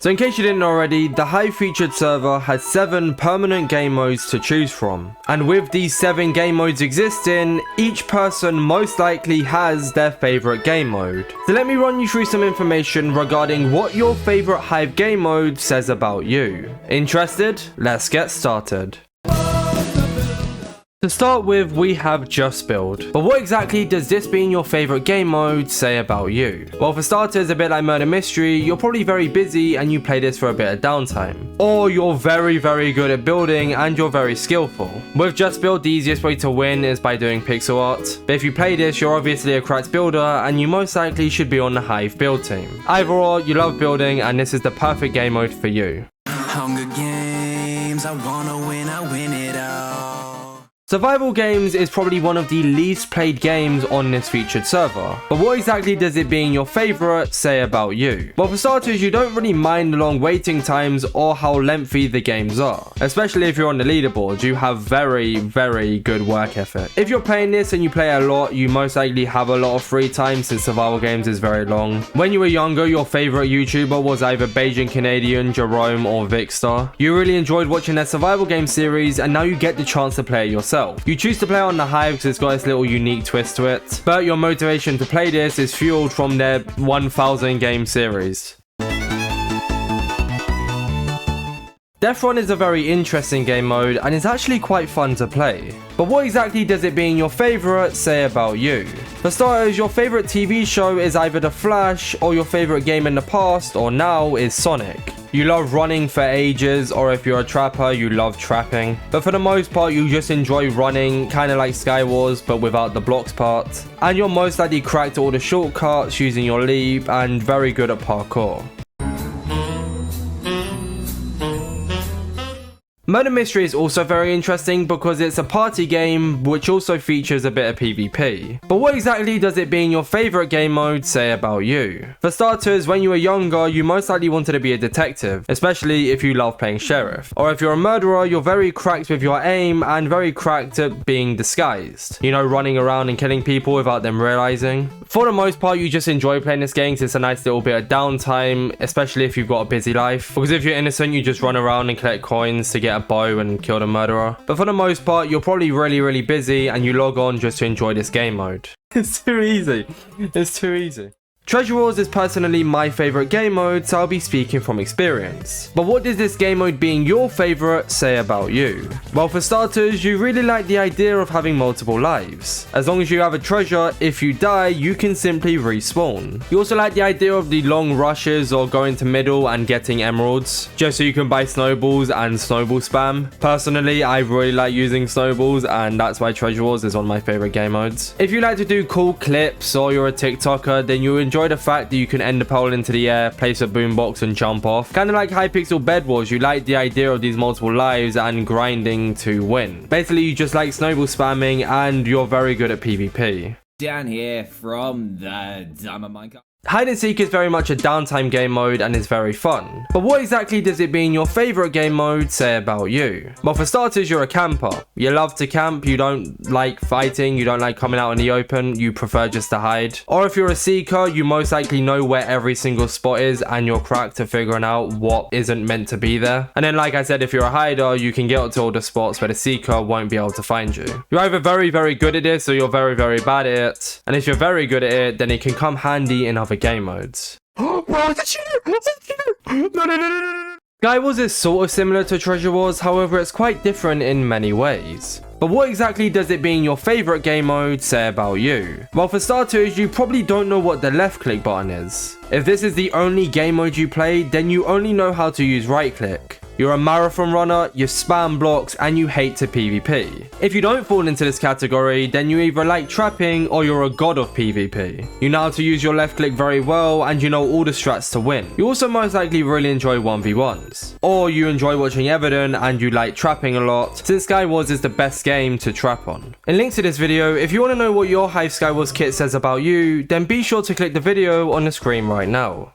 So in case you didn't know already, the Hive featured server has 7 permanent game modes to choose from. And with these 7 game modes existing, each person most likely has their favourite game mode. So let me run you through some information regarding what your favourite Hive game mode says about you. Interested? Let's get started. To start with, we have Just Build. But what exactly does this being your favourite game mode say about you? Well, for starters, a bit like Murder Mystery, you're probably very busy and you play this for a bit of downtime. Or you're very good at building and you're very skillful. With Just Build, the easiest way to win is by doing pixel art. But if you play this, you're obviously a cracked builder and you most likely should be on the Hive build team. Either or, you love building and this is the perfect game mode for you. Hunger Games, I wanna win, I win it all. Survival games is probably one of the least played games on this featured server, but what exactly does it being your favourite say about you? Well, for starters, you don't really mind the long waiting times or how lengthy the games are, especially if you're on the leaderboard. You have very good work ethic. If you're playing this and you play a lot, you most likely have a lot of free time since survival games is very long. When you were younger, your favourite YouTuber was either Beijing Canadian, Jerome or Vicstar. You really enjoyed watching their survival game series and now you get the chance to play it yourself. You choose to play on the Hive because it's got this little unique twist to it, but your motivation to play this is fueled from their 1000 game series. Defront is a very interesting game mode and is actually quite fun to play. But what exactly does it being your favourite say about you? For starters, your favourite TV show is either The Flash, or your favourite game in the past or now is Sonic. You love running for ages, or if you're a trapper, you love trapping. But for the most part, you just enjoy running, kinda like Skywars, but without the blocks part. And you're most likely cracked at all the shortcuts using your leap and very good at parkour. Murder Mystery is also very interesting because it's a party game which also features a bit of PvP. But what exactly does it being your favourite game mode say about you? For starters, when you were younger, you most likely wanted to be a detective, especially if you love playing sheriff. Or if you're a murderer, you're very cracked with your aim and very cracked at being disguised. You know, running around and killing people without them realising. For the most part, you just enjoy playing this game because it's a nice little bit of downtime, especially if you've got a busy life. Because if you're innocent, you just run around and collect coins to get a bow and kill the murderer. But for the most part, you're probably really busy and you log on just to enjoy this game mode. It's too easy. It's too easy. Treasure Wars is personally my favourite game mode, so I'll be speaking from experience. But what does this game mode being your favourite say about you? Well, for starters, you really like the idea of having multiple lives. As long as you have a treasure, if you die, you can simply respawn. You also like the idea of the long rushes or going to middle and getting emeralds, just so you can buy snowballs and snowball spam. Personally, I really like using snowballs and that's why Treasure Wars is one of my favourite game modes. If you like to do cool clips or you're a TikToker, then you enjoy the fact that you can end a pole into the air, place a boombox and jump off. Kind of like Hypixel Bed Wars, you like the idea of these multiple lives and grinding to win. Basically, you just like snowball spamming and you're very good at PvP. Down here from the Diamond Minecraft. Hide and Seek is very much a downtime game mode and is very fun. But what exactly does it being your favourite game mode say about you? Well, for starters, you're a camper. You love to camp, you don't like fighting, you don't like coming out in the open, you prefer just to hide. Or if you're a seeker, you most likely know where every single spot is and you're cracked at figuring out what isn't meant to be there. And then like I said, if you're a hider, you can get up to all the spots where the seeker won't be able to find you. You're either very good at this or you're very bad at it. And if you're very good at it, then it can come handy in other game modes. No. Skywars is sort of similar to Treasure Wars, however it's quite different in many ways. But what exactly does it being your favourite game mode say about you? Well, for starters, you probably don't know what the left click button is. If this is the only game mode you play, then you only know how to use right click. You're a marathon runner, you spam blocks, and you hate to PvP. If you don't fall into this category, then you either like trapping or you're a god of PvP. You know how to use your left click very well, and you know all the strats to win. You also most likely really enjoy 1v1s. Or you enjoy watching Evident and you like trapping a lot, since Skywars is the best game to trap on. In links to this video, if you want to know what your Hive Skywars kit says about you, then be sure to click the video on the screen right now.